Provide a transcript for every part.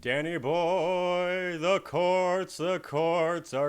Danny boy, the courts are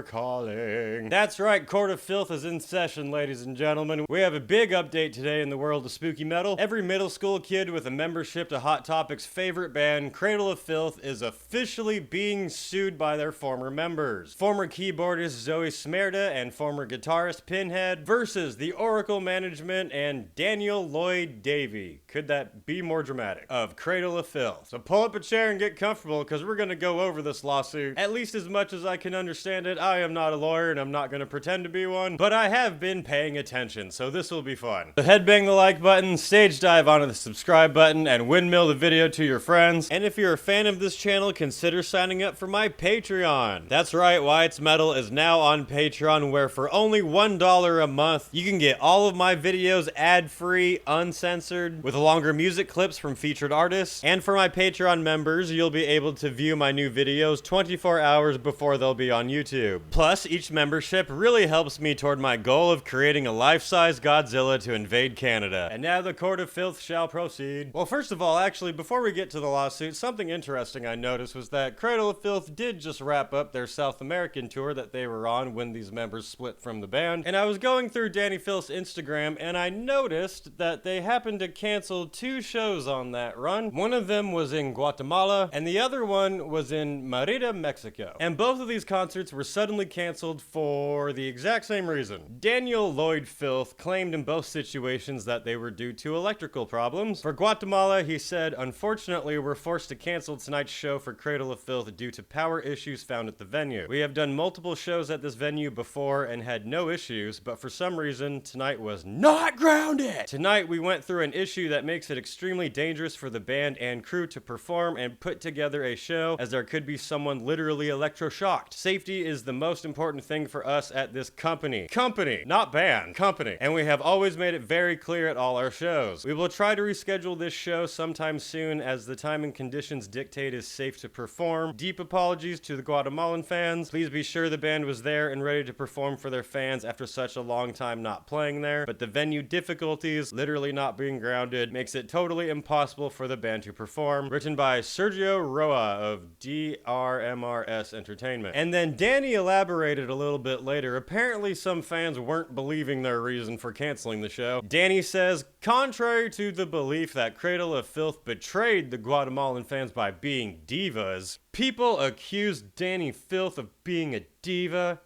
calling. That's right, Court of Filth is in session, ladies and gentlemen. We have a big update today in the world of spooky metal. Every middle school kid with a membership to Hot Topic's favorite band, Cradle of Filth, is officially being sued by their former members. Former keyboardist Zoe Smerda and former guitarist Pinhead versus the Oracle Management and Daniel Lloyd Davey. Could that be more dramatic? Of Cradle of Filth. So pull up a chair and get comfortable, because we're going to go over this lawsuit. At least as much as I can understand it. I am not a lawyer and I'm not going to pretend to be one, but I have been paying attention, so this will be fun. So headbang the like button, stage dive onto the subscribe button, and windmill the video to your friends. And if you're a fan of this channel, consider signing up for my Patreon. That's right, Why It's Metal is now on Patreon, where for only $1 a month, you can get all of my videos ad-free, uncensored, with longer music clips from featured artists. And for my Patreon members, you'll be able to view my new videos 24 hours before they'll be on YouTube. Plus, each membership really helps me toward my goal of creating a life-size Godzilla to invade Canada. And now the Court of Filth shall proceed. Well, first of all, actually, before we get to the lawsuit, something interesting I noticed was that Cradle of Filth did just wrap up their South American tour that they were on when these members split from the band. And I was going through Danny Filth's Instagram, and I noticed that they happened to cancel 2 shows on that run. One of them was in Guatemala, and the other one was in Mérida, Mexico. And both of these concerts were suddenly canceled for the exact same reason. Daniel Lloyd Filth claimed in both situations that they were due to electrical problems. For Guatemala, he said, "Unfortunately, we're forced to cancel tonight's show for Cradle of Filth due to power issues found at the venue. We have done multiple shows at this venue before and had no issues, but for some reason, tonight was not grounded. Tonight, we went through an issue that makes it extremely dangerous for the band and crew to perform and put together a show, as there could be someone literally electroshocked. Safety is the most important thing for us at this company. Company, not band, company. And we have always made it very clear at all our shows. We will try to reschedule this show sometime soon, as the time and conditions dictate is safe to perform. Deep apologies to the Guatemalan fans. Please be sure the band was there and ready to perform for their fans after such a long time not playing there, but the venue difficulties, literally not being grounded, makes it totally impossible for the band to perform." Written by Sergio Roa of DRMRS Entertainment. And then Danny elaborated a little bit later. Apparently some fans weren't believing their reason for canceling the show. Danny says, "Contrary to the belief that Cradle of Filth betrayed the Guatemalan fans by being divas, people accused Danny Filth of being a diva.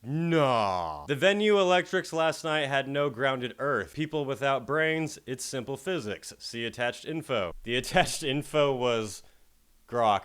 Nah. The venue electrics last night had no grounded earth. People without brains, it's simple physics. See attached info." The attached info was Grok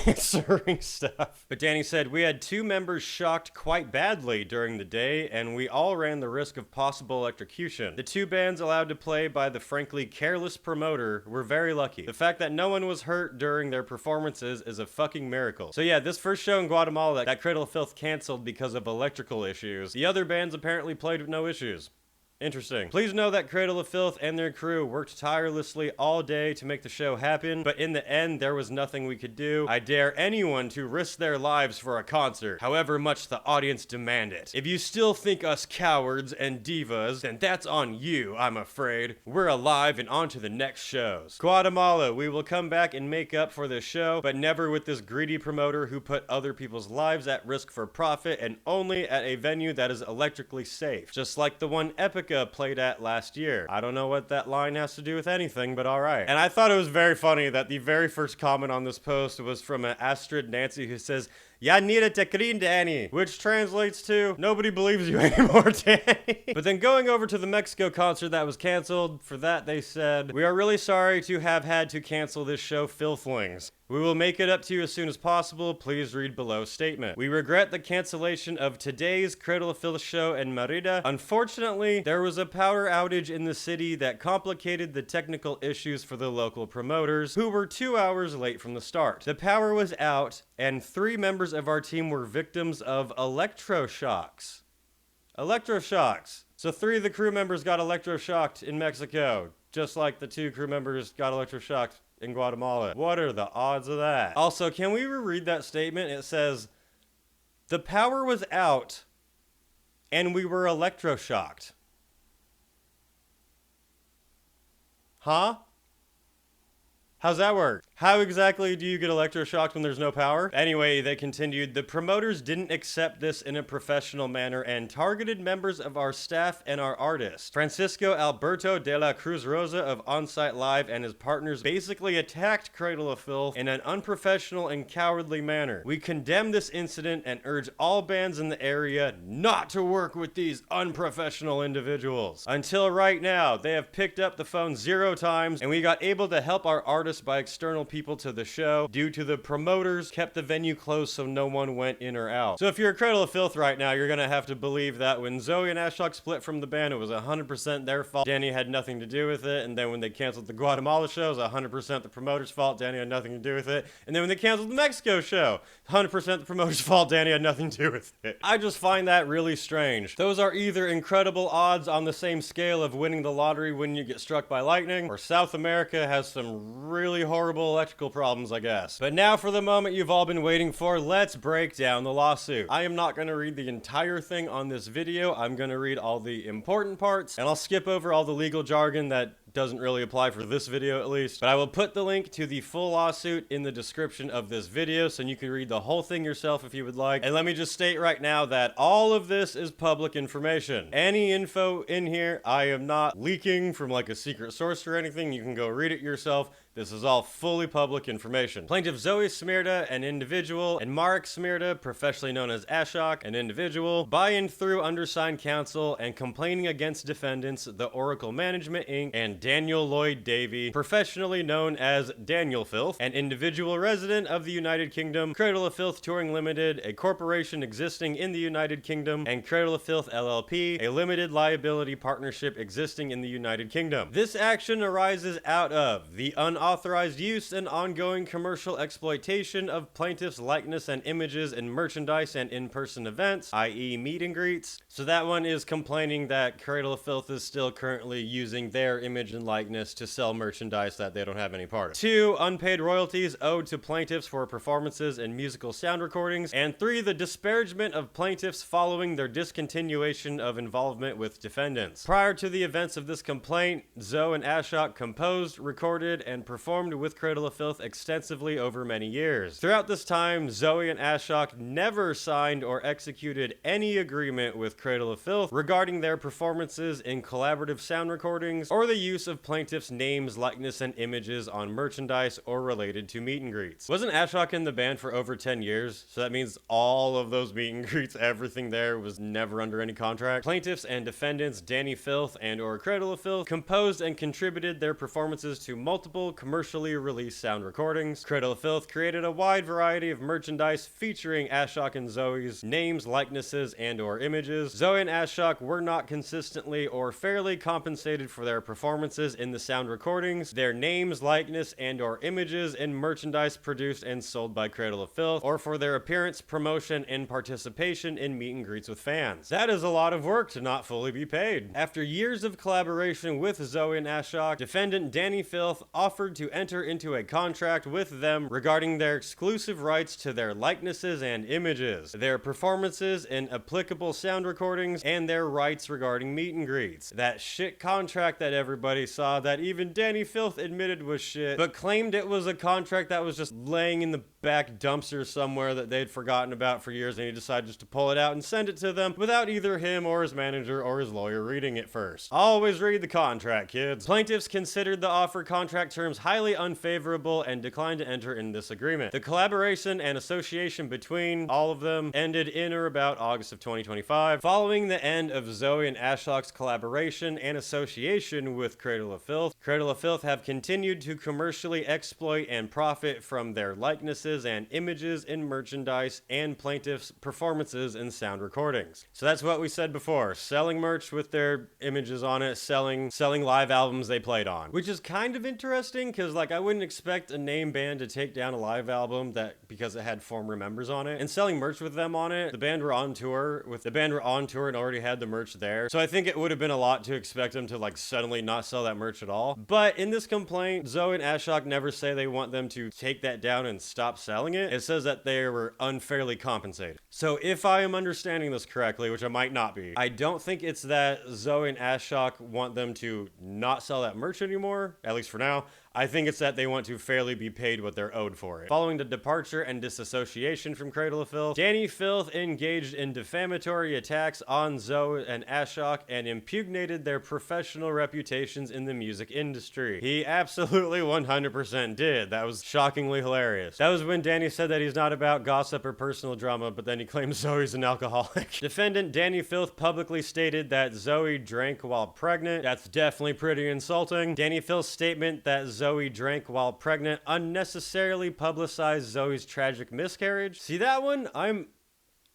answering stuff. But Danny said, "We had 2 members shocked quite badly during the day, and we all ran the risk of possible electrocution. The 2 bands allowed to play by the frankly careless promoter were very lucky. The fact that no one was hurt during their performances is a fucking miracle." So yeah, this first show in Guatemala that Cradle of Filth canceled because of electrical issues. The other bands apparently played with no issues. Interesting. Please know that Cradle of Filth and their crew worked tirelessly all day to make the show happen, but in the end, there was nothing we could do. I dare anyone to risk their lives for a concert, however much the audience demand it. If you still think us cowards and divas, then that's on you, I'm afraid. We're alive and on to the next shows. Guatemala, we will come back and make up for this show, but never with this greedy promoter who put other people's lives at risk for profit, and only at a venue that is electrically safe. Just like the one Epica played at last year. I don't know what that line has to do with anything, but alright. And I thought it was very funny that the very first comment on this post was from an Astrid Nancy who says, "Ya need a tekrin, Danny," which translates to, "Nobody believes you anymore, Danny." But then going over to the Mexico concert that was canceled, for that they said, "We are really sorry to have had to cancel this show, Filthlings. We will make it up to you as soon as possible. Please read below statement. We regret the cancellation of today's Cradle of Filth show in Mérida. Unfortunately, there was a power outage in the city that complicated the technical issues for the local promoters, who were 2 hours late from the start. The power was out, and 3 members of our team were victims of electroshocks." Electroshocks. So 3 of the crew members got electroshocked in Mexico, just like the 2 crew members got electroshocked in Guatemala. What are the odds of that? Also, can we reread that statement? It says, "The power was out and we were electroshocked." Huh? How's that work? How exactly do you get electroshocked when there's no power? Anyway, they continued, the promoters didn't accept this in a professional manner and targeted members of our staff and our artists. Francisco Alberto de la Cruz Rosa of Onsite Live and his partners basically attacked Cradle of Filth in an unprofessional and cowardly manner. We condemn this incident and urge all bands in the area not to work with these unprofessional individuals. Until right now, they have picked up the phone 0 times, and we got able to help our artists by external people to the show due to the promoters kept the venue closed so no one went in or out. So if you're a Cradle of Filth right now, you're gonna have to believe that when Zoe and Ashok split from the band, it was 100% their fault. Danny had nothing to do with it, and then when they canceled the Guatemala show, it was 100% the promoter's fault. Danny had nothing to do with it. And then when they canceled the Mexico show, 100% the promoter's fault. Danny had nothing to do with it. I just find that really strange. Those are either incredible odds on the same scale of winning the lottery when you get struck by lightning, or South America has some really horrible electrical problems, I guess. But now for the moment you've all been waiting for, let's break down the lawsuit. I am not going to read the entire thing on this video. I'm going to read all the important parts, and I'll skip over all the legal jargon that doesn't really apply for this video at least, but I will put the link to the full lawsuit in the description of this video so you can read the whole thing yourself if you would like. And let me just state right now that all of this is public information. Any info in here, I am not leaking from like a secret source or anything. You can go read it yourself. This is all fully public information. Plaintiff Zoe Smirda, an individual, and Marek Smirda, professionally known as Ashok, an individual, by and through undersigned counsel and complaining against defendants, the Oracle Management Inc., and Daniel Lloyd Davey, professionally known as Daniel Filth, an individual resident of the United Kingdom, Cradle of Filth Touring Limited, a corporation existing in the United Kingdom, and Cradle of Filth LLP, a limited liability partnership existing in the United Kingdom. This action arises out of the unauthorized use and ongoing commercial exploitation of plaintiff's likeness and images in merchandise and in-person events, i.e. meet and greets. So that one is complaining that Cradle of Filth is still currently using their image and likeness to sell merchandise that they don't have any part of. 2, unpaid royalties owed to plaintiffs for performances and musical sound recordings. And 3, the disparagement of plaintiffs following their discontinuation of involvement with defendants. Prior to the events of this complaint, Zoe and Ashok composed, recorded, and performed with Cradle of Filth extensively over many years. Throughout this time, Zoe and Ashok never signed or executed any agreement with Cradle of Filth regarding their performances in collaborative sound recordings or the use of plaintiffs' names, likeness, and images on merchandise or related to meet and greets. Wasn't Ashok in the band for over 10 years? So that means all of those meet and greets, everything there was never under any contract. Plaintiffs and defendants Danny Filth and or Cradle of Filth composed and contributed their performances to multiple commercially released sound recordings. Cradle of Filth created a wide variety of merchandise featuring Ashok and Zoe's names, likenesses, and or images. Zoe and Ashok were not consistently or fairly compensated for their performances in the sound recordings, their names, likeness, and or images in merchandise produced and sold by Cradle of Filth, or for their appearance, promotion, and participation in meet and greets with fans. That is a lot of work to not fully be paid. After years of collaboration with Zoe and Ashok, defendant Danny Filth offered to enter into a contract with them regarding their exclusive rights to their likenesses and images, their performances in applicable sound recordings, and their rights regarding meet and greets. That shit contract that everybody saw that even Danny Filth admitted was shit, but claimed it was a contract that was just laying in the back dumpster somewhere that they'd forgotten about for years, and he decided just to pull it out and send it to them without either him or his manager or his lawyer reading it first. Always read the contract, kids. Plaintiffs considered the offer contract terms highly unfavorable and declined to enter in this agreement. The collaboration and association between all of them ended in or about August of 2025. Following the end of Zoe and Ashok's collaboration and association with Cradle of Filth have continued to commercially exploit and profit from their likenesses and images in merchandise and plaintiffs' performances in sound recordings. So that's what we said before, selling merch with their images on it, selling live albums they played on, which is kind of interesting because like I wouldn't expect a name band to take down a live album that because it had former members on it and selling merch with them on it. The band were on tour and already had the merch there. So I think it would have been a lot to expect them to like suddenly not sell that merch at all. But in this complaint, Zoe and Ashok never say they want them to take that down and stop selling it. It says that they were unfairly compensated. So if I am understanding this correctly, which I might not be, I don't think it's that Zoe and Ashok want them to not sell that merch anymore, at least for now. I think it's that they want to fairly be paid what they're owed for it. Following the departure and disassociation from Cradle of Filth, Danny Filth engaged in defamatory attacks on Zoe and Ashok and impugnated their professional reputations in the music industry. He absolutely 100% did. That was shockingly hilarious. That was when Danny said that he's not about gossip or personal drama, but then he claims Zoe's an alcoholic. Defendant Danny Filth publicly stated that Zoe drank while pregnant. That's definitely pretty insulting. Danny Filth's statement that Zoe drank while pregnant unnecessarily publicized Zoe's tragic miscarriage. See that one? I'm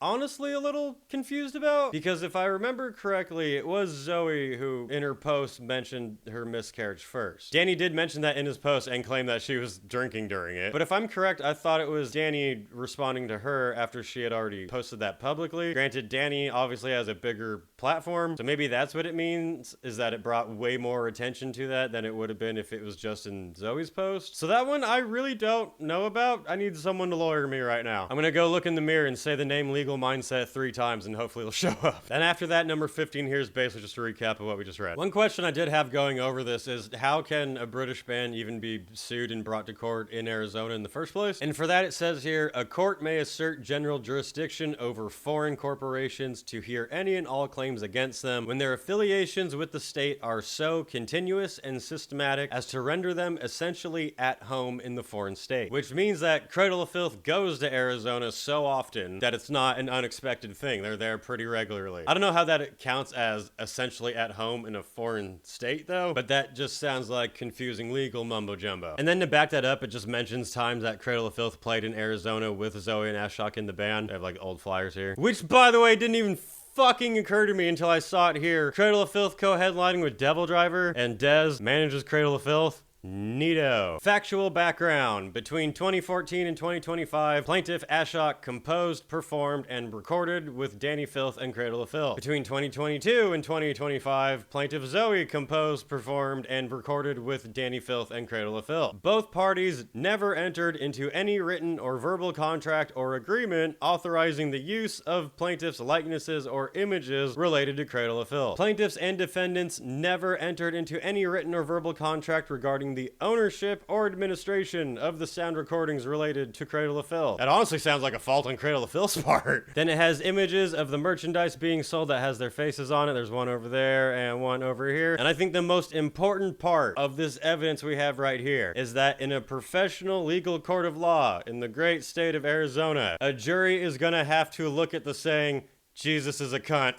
honestly a little confused about, because if I remember correctly, it was Zoe who in her post mentioned her miscarriage first. Danny did mention that in his post and claimed that she was drinking during it, but if I'm correct, I thought it was Danny responding to her after she had already posted that publicly. Granted, Danny obviously has a bigger platform, so maybe that's what it means, is that it brought way more attention to that than it would have been if it was just in Zoe's post. So that one I really don't know about. I need someone to lawyer me right now. I'm gonna go look in the mirror and say the name Legal Mindset 3 times and hopefully it'll show up. And after that, number 15 here is basically just a recap of what we just read. One question I did have going over this is, how can a British band even be sued and brought to court in Arizona in the first place? And for that, it says here, a court may assert general jurisdiction over foreign corporations to hear any and all claims against them when their affiliations with the state are so continuous and systematic as to render them essentially at home in the foreign state. Which means that Cradle of Filth goes to Arizona so often that it's not an unexpected thing. They're there pretty regularly. I don't know how that counts as essentially at home in a foreign state though, but that just sounds like confusing legal mumbo jumbo. And then to back that up, it just mentions times that Cradle of Filth played in Arizona with Zoe and Ashok in the band. I have like old flyers here, which by the way didn't even fucking occur to me until I saw it here. Cradle of Filth co-headlining with Devil Driver, and Dez manages Cradle of Filth. Neato. Factual background. Between 2014 and 2025, plaintiff Ashok composed, performed, and recorded with Danny Filth and Cradle of Filth. Between 2022 and 2025, plaintiff Zoe composed, performed, and recorded with Danny Filth and Cradle of Filth. Both parties never entered into any written or verbal contract or agreement authorizing the use of plaintiff's likenesses or images related to Cradle of Filth. Plaintiffs and defendants never entered into any written or verbal contract regarding the ownership or administration of the sound recordings related to Cradle of Filth. That honestly sounds like a fault on Cradle of Filth's part. Then it has images of the merchandise being sold that has their faces on it. There's one over there and one over here. And I think the most important part of this evidence we have right here is that in a professional legal court of law in the great state of Arizona, a jury is gonna have to look at the saying, Jesus is a cunt.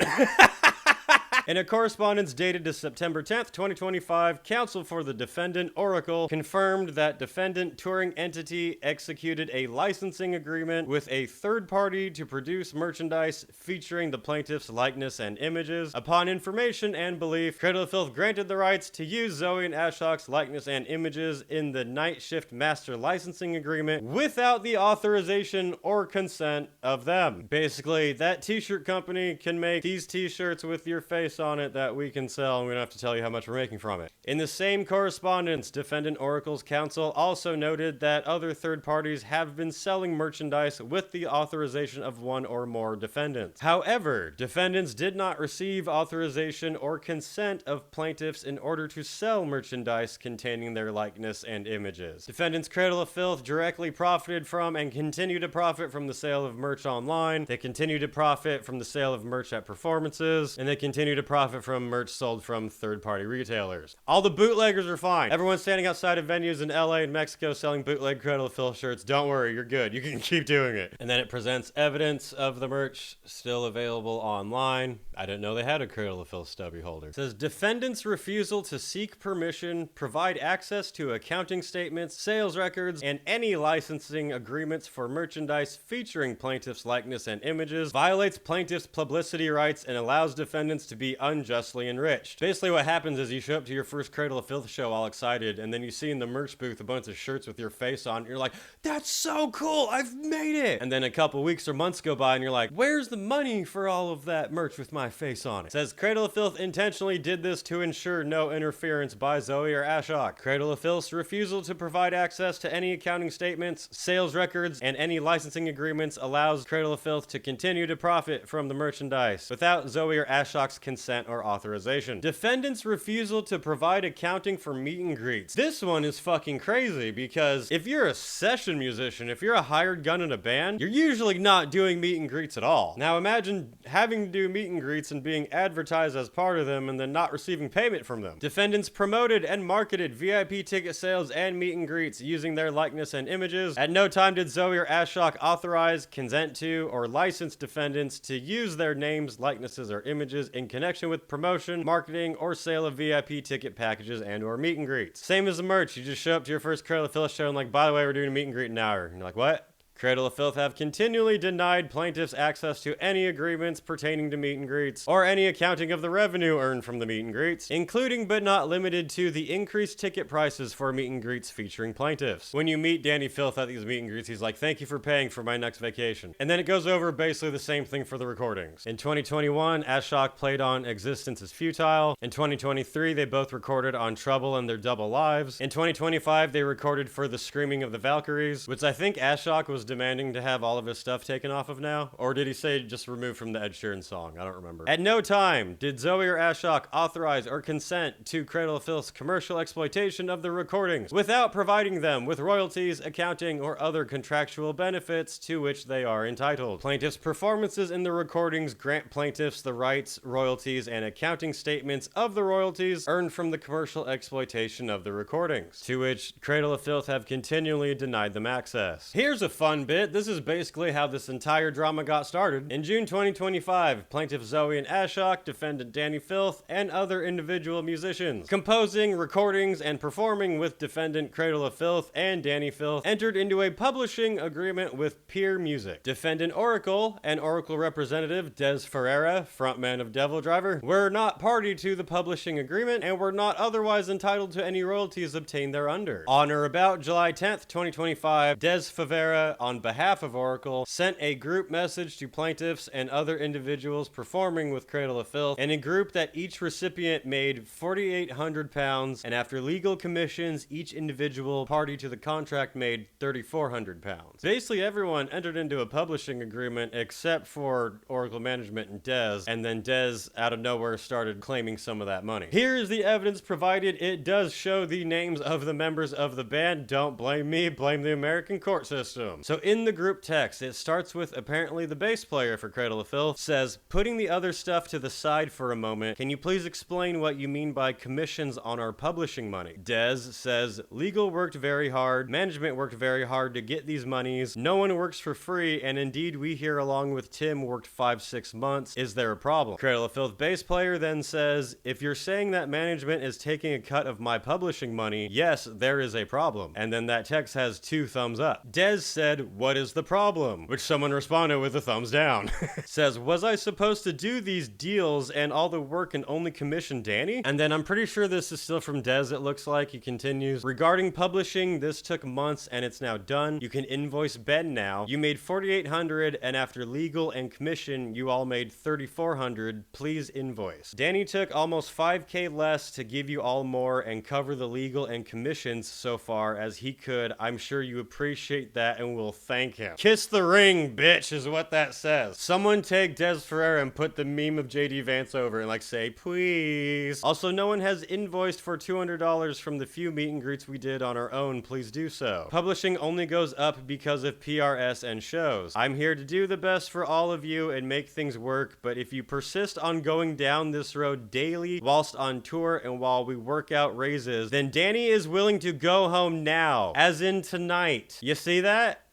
In a correspondence dated to September 10th, 2025, counsel for the defendant, Oracle, confirmed that defendant touring entity executed a licensing agreement with a third party to produce merchandise featuring the plaintiff's likeness and images. Upon information and belief, Cradle of Filth granted the rights to use Zoe and Ashok's likeness and images in the Night Shift Master Licensing Agreement without the authorization or consent of them. Basically, that t-shirt company can make these t-shirts with your face on it that we can sell, and we don't have to tell you how much we're making from it. In the same correspondence, defendant Oracle's counsel also noted that other third parties have been selling merchandise with the authorization of one or more defendants. However, defendants did not receive authorization or consent of plaintiffs in order to sell merchandise containing their likeness and images. Defendants Cradle of Filth directly profited from and continue to profit from the sale of merch online. They continue to profit from the sale of merch at performances, and they continue to profit from merch sold from third-party retailers. All the bootleggers are fine. Everyone's standing outside of venues in LA and Mexico selling bootleg Cradle of Filth shirts. Don't worry, you're good. You can keep doing it. And then it presents evidence of the merch still available online. I didn't know they had a Cradle of Filth stubby holder. It says, defendants' refusal to seek permission, provide access to accounting statements, sales records, and any licensing agreements for merchandise featuring plaintiff's likeness and images violates plaintiff's publicity rights and allows defendants to be unjustly enriched. Basically what happens is you show up to your first Cradle of Filth show all excited, and then you see in the merch booth a bunch of shirts with your face on, and you're like, that's so cool, I've made it! And then a couple weeks or months go by and you're like, where's the money for all of that merch with my face on it? It says Cradle of Filth intentionally did this to ensure no interference by Zoe or Ashok. Cradle of Filth's refusal to provide access to any accounting statements, sales records, and any licensing agreements allows Cradle of Filth to continue to profit from the merchandise without Zoe or Ashok's consent consent or authorization. Defendant's refusal to provide accounting for meet and greets. This one is fucking crazy because if you're a session musician, if you're a hired gun in a band, you're usually not doing meet and greets at all. Now imagine having to do meet and greets and being advertised as part of them and then not receiving payment from them. Defendants promoted and marketed VIP ticket sales and meet and greets using their likeness and images. At no time did Zoe or Ashok authorize, consent to, or license defendants to use their names, likenesses, or images in connection with promotion, marketing, or sale of VIP ticket packages and or meet and greets. Same as the merch. You just show up to your first Cradle of Filth show and like, by the way, we're doing a meet and greet in an hour. And you're like, what? Cradle of Filth have continually denied plaintiffs access to any agreements pertaining to meet and greets, or any accounting of the revenue earned from the meet and greets, including but not limited to the increased ticket prices for meet and greets featuring plaintiffs. When you meet Danny Filth at these meet and greets, he's like, thank you for paying for my next vacation. And then it goes over basically the same thing for the recordings. In 2021, Ashok played on Existence is Futile. In 2023, they both recorded on Trouble and Their Double Lives. In 2025, they recorded for The Screaming of the Valkyries, which I think Ashok was demanding to have all of his stuff taken off of now? Or did he say just removed from the Ed Sheeran song? I don't remember. At no time did Zoe or Ashok authorize or consent to Cradle of Filth's commercial exploitation of the recordings without providing them with royalties, accounting, or other contractual benefits to which they are entitled. Plaintiffs' performances in the recordings grant plaintiffs the rights, royalties, and accounting statements of the royalties earned from the commercial exploitation of the recordings, to which Cradle of Filth have continually denied them access. Here's a fun bit. This is basically how this entire drama got started. In June 2025, plaintiff Zoe and Ashok, defendant Danny Filth, and other individual musicians composing, recordings, and performing with defendant Cradle of Filth and Danny Filth entered into a publishing agreement with Peer Music. Defendant Oracle and Oracle representative Des Ferreira, frontman of Devil Driver, were not party to the publishing agreement and were not otherwise entitled to any royalties obtained thereunder. On or about July 10th, 2025, Des Ferreira, on behalf of Oracle, sent a group message to plaintiffs and other individuals performing with Cradle of Filth, and a group that each recipient made £4,800, and after legal commissions, each individual party to the contract made £3,400. Basically, everyone entered into a publishing agreement except for Oracle Management and Des, and then Des, out of nowhere, started claiming some of that money. Here is the evidence provided. It does show the names of the members of the band. Don't blame me, blame the American court system. So in the group text, it starts with apparently the bass player for Cradle of Filth says, putting the other stuff to the side for a moment, can you please explain what you mean by commissions on our publishing money? Des says, legal worked very hard, management worked very hard to get these monies, no one works for free, and indeed we here along with Tim worked 5-6 months, is there a problem? Cradle of Filth bass player then says, if you're saying that management is taking a cut of my publishing money, yes, there is a problem. And then that text has 2 thumbs up. Des said, what is the problem? Which someone responded with a thumbs down. Says, was I supposed to do these deals and all the work and only commission Danny? And then I'm pretty sure this is still from Des, it looks like. He continues, regarding publishing, this took months and it's now done. You can invoice Ben now. You made $4,800 and after legal and commission, you all made $3,400. Please invoice. Danny took almost $5,000 less to give you all more and cover the legal and commissions so far as he could. I'm sure you appreciate that and will thank him. Kiss the ring, bitch, is what that says. Someone take Des Ferreira and put the meme of JD Vance over and like say, please. Also, no one has invoiced for $200 from the few meet and greets we did on our own. Please do so. Publishing only goes up because of PRS and shows. I'm here to do the best for all of you and make things work, but if you persist on going down this road daily whilst on tour and while we work out raises, then Danny is willing to go home now, as in tonight. You see that?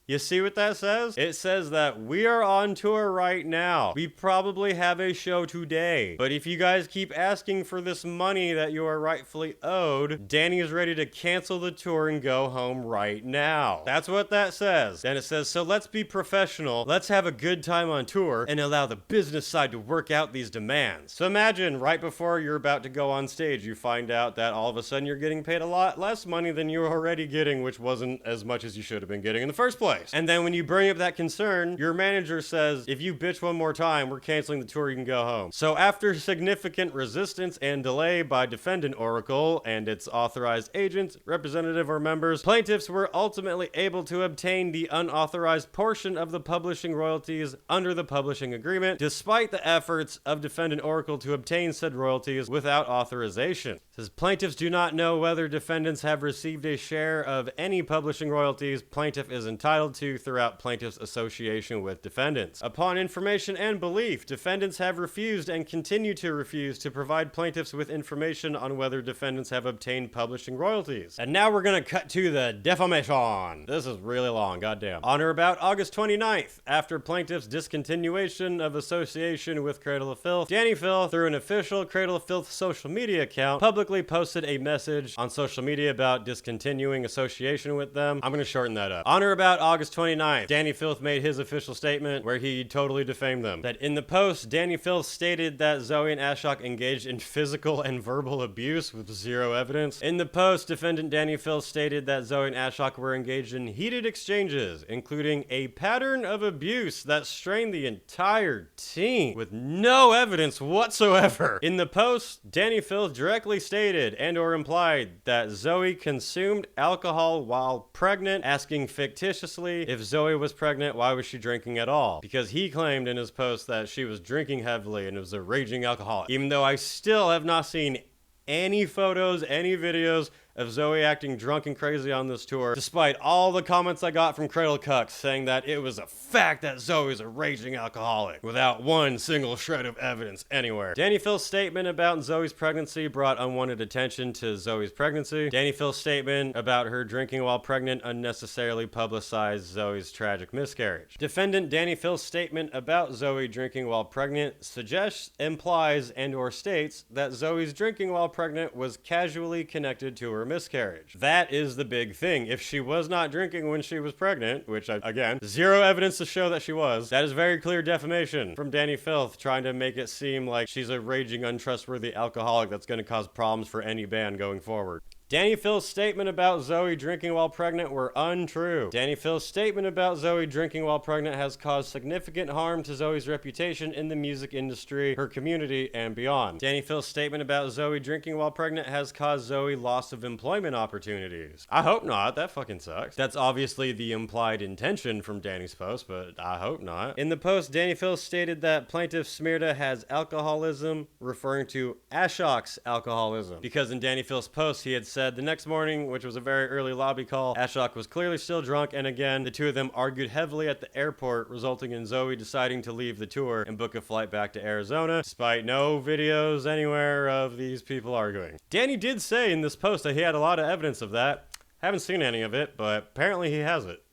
You see what that says? It says that we are on tour right now. We probably have a show today. But if you guys keep asking for this money that you are rightfully owed, Danny is ready to cancel the tour and go home right now. That's what that says. Then it says, so let's be professional. Let's have a good time on tour and allow the business side to work out these demands. So imagine right before you're about to go on stage, you find out that all of a sudden you're getting paid a lot less money than you were already getting, which wasn't as much as you should have been getting in the first place. place. And then when you bring up that concern, your manager says, if you bitch one more time, we're canceling the tour, you can go home. So after significant resistance and delay by defendant Oracle and its authorized agents, representative, or members, plaintiffs were ultimately able to obtain the unauthorized portion of the publishing royalties under the publishing agreement, despite the efforts of defendant Oracle to obtain said royalties without authorization. It says plaintiffs do not know whether defendants have received a share of any publishing royalties plaintiff is entitled to throughout plaintiff's association with defendants. Upon information and belief, defendants have refused and continue to refuse to provide plaintiffs with information on whether defendants have obtained publishing royalties. And now we're gonna cut to the defamation. This is really long, goddamn. On or about August 29th, after plaintiff's discontinuation of association with Cradle of Filth, Danny Filth, through an official Cradle of Filth social media account, publicly posted a message on social media about discontinuing association with them. I'm gonna shorten that up. On or about August 29th, Danny Filth made his official statement where he totally defamed them. That in the post, Danny Filth stated that Zoe and Ashok engaged in physical and verbal abuse with zero evidence. In the post, defendant Danny Filth stated that Zoe and Ashok were engaged in heated exchanges, including a pattern of abuse that strained the entire team with no evidence whatsoever. In the post, Danny Filth directly stated and or implied that Zoe consumed alcohol while pregnant, asking fictitiously if Zoe was pregnant, why was she drinking at all? Because he claimed in his post that she was drinking heavily and was a raging alcoholic. Even though I still have not seen any photos, any videos of Zoe acting drunk and crazy on this tour, despite all the comments I got from Cradle Cucks saying that it was a fact that Zoe is a raging alcoholic, without one single shred of evidence anywhere. Danny Filth's statement about Zoe's pregnancy brought unwanted attention to Zoe's pregnancy. Danny Filth's statement about her drinking while pregnant unnecessarily publicized Zoe's tragic miscarriage. Defendant Danny Filth's statement about Zoe drinking while pregnant suggests, implies, and or states that Zoe's drinking while pregnant was casually connected to her miscarriage. That is the big thing. If she was not drinking when she was pregnant, which again, zero evidence to show that she was, that is very clear defamation from Danny Filth, trying to make it seem like she's a raging, untrustworthy alcoholic that's going to cause problems for any band going forward. Danny Filth's statement about Zoe drinking while pregnant were untrue. Danny Filth's statement about Zoe drinking while pregnant has caused significant harm to Zoe's reputation in the music industry, her community, and beyond. Danny Filth's statement about Zoe drinking while pregnant has caused Zoe loss of employment opportunities. I hope not. That fucking sucks. That's obviously the implied intention from Danny's post, but I hope not. In the post, Danny Filth stated that plaintiff Smirda has alcoholism, referring to Ashok's alcoholism. Because in Danny Filth's post, he had said the next morning, which was a very early lobby call, Ashok was clearly still drunk, and again, the two of them argued heavily at the airport, resulting in Zoe deciding to leave the tour and book a flight back to Arizona, despite no videos anywhere of these people arguing. Danny did say in this post that he had a lot of evidence of that. Haven't seen any of it, but apparently he has it.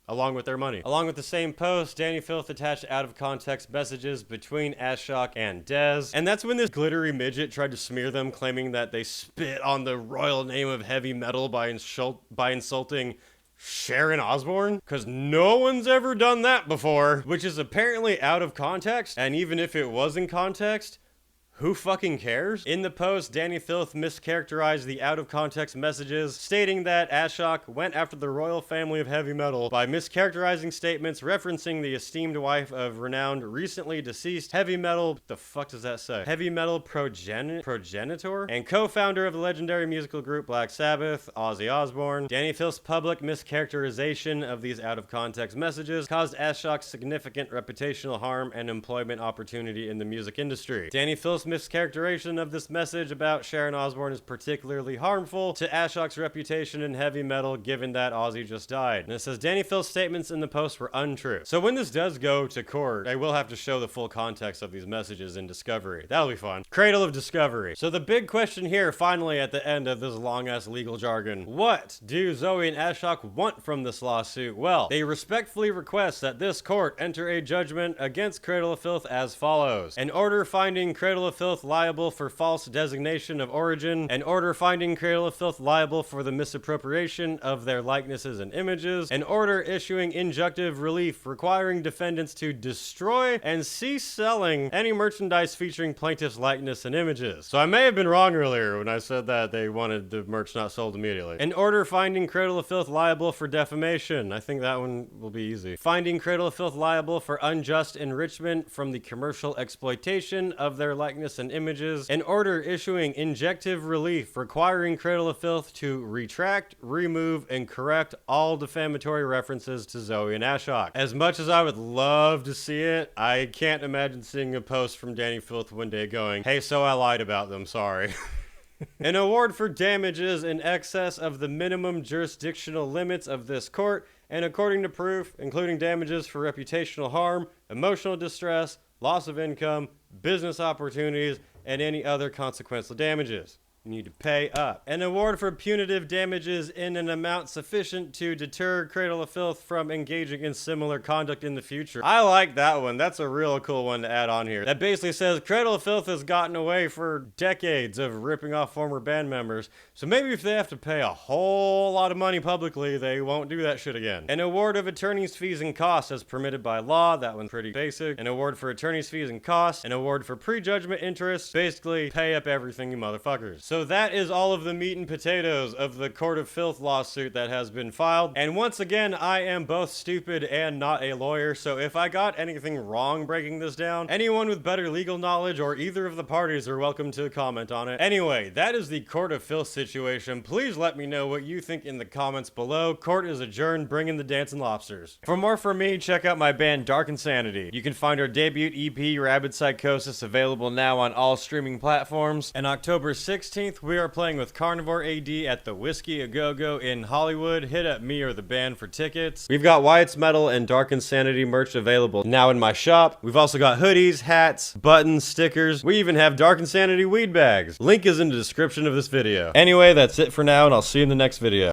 Along with their money. Along with the same post, Danny Filth attached out-of-context messages between Ashok and Dez. And that's when this glittery midget tried to smear them, claiming that they spit on the royal name of heavy metal by insulting Sharon Osbourne? Because no one's ever done that before. Which is apparently out of context. And even if it was in context, who fucking cares? In the post, Danny Filth mischaracterized the out-of-context messages, stating that Ashok went after the royal family of heavy metal by mischaracterizing statements referencing the esteemed wife of renowned, recently deceased heavy metal, what the fuck does that say? Heavy metal progenitor? And co-founder of the legendary musical group Black Sabbath, Ozzy Osbourne. Danny Filth's public mischaracterization of these out-of-context messages caused Ashok significant reputational harm and employment opportunity in the music industry. Danny Filth's mischaracterization of this message about Sharon Osbourne is particularly harmful to Ashok's reputation in heavy metal, given that Ozzy just died. And it says Danny Filth's statements in the post were untrue. So when this does go to court, I will have to show the full context of these messages in discovery. That'll be fun. Cradle of Discovery. So the big question here, finally at the end of this long-ass legal jargon, what do Zoe and Ashok want from this lawsuit? Well, they respectfully request that this court enter a judgment against Cradle of Filth as follows. An order finding Cradle of Filth liable for false designation of origin, and order finding Cradle of Filth liable for the misappropriation of their likenesses and images, an order issuing injunctive relief requiring defendants to destroy and cease selling any merchandise featuring plaintiff's likeness and images. So I may have been wrong earlier when I said that they wanted the merch not sold immediately. An order finding Cradle of Filth liable for defamation. I think that one will be easy. Finding Cradle of Filth liable for unjust enrichment from the commercial exploitation of their likeness and images. An order issuing injunctive relief requiring Cradle of Filth to retract, remove, and correct all defamatory references to Zoe and Ashok. As much as I would love to see it, I can't imagine seeing a post from Danny Filth one day going, "Hey, so I lied about them, sorry." An award for damages in excess of the minimum jurisdictional limits of this court, and according to proof, including damages for reputational harm, emotional distress, loss of income, business opportunities, and any other consequential damages. You need to pay up. An award for punitive damages in an amount sufficient to deter Cradle of Filth from engaging in similar conduct in the future. I like that one. That's a real cool one to add on here. That basically says Cradle of Filth has gotten away for decades of ripping off former band members, so maybe if they have to pay a whole lot of money publicly, they won't do that shit again. An award of attorney's fees and costs as permitted by law. That one's pretty basic. An award for attorney's fees and costs. An award for prejudgment interest. Basically, pay up everything, you motherfuckers. So that is all of the meat and potatoes of the Court of Filth lawsuit that has been filed. And once again, I am both stupid and not a lawyer, so if I got anything wrong breaking this down, anyone with better legal knowledge or either of the parties are welcome to comment on it. Anyway, that is the Court of Filth situation. Please let me know what you think in the comments below. Court is adjourned. Bring in the dancing lobsters. For more from me, check out my band Dark Insanity. You can find our debut EP, Rabid Psychosis, available now on all streaming platforms. And October 16th, we are playing with Carnivore AD at the Whiskey A Go-Go in Hollywood. Hit up me or the band for tickets. We've got Wyatt's Metal and Dark Insanity merch available now in my shop. We've also got hoodies, hats, buttons, stickers. We even have Dark Insanity weed bags. Link is in the description of this video. Anyway, that's it for now, and I'll see you in the next video.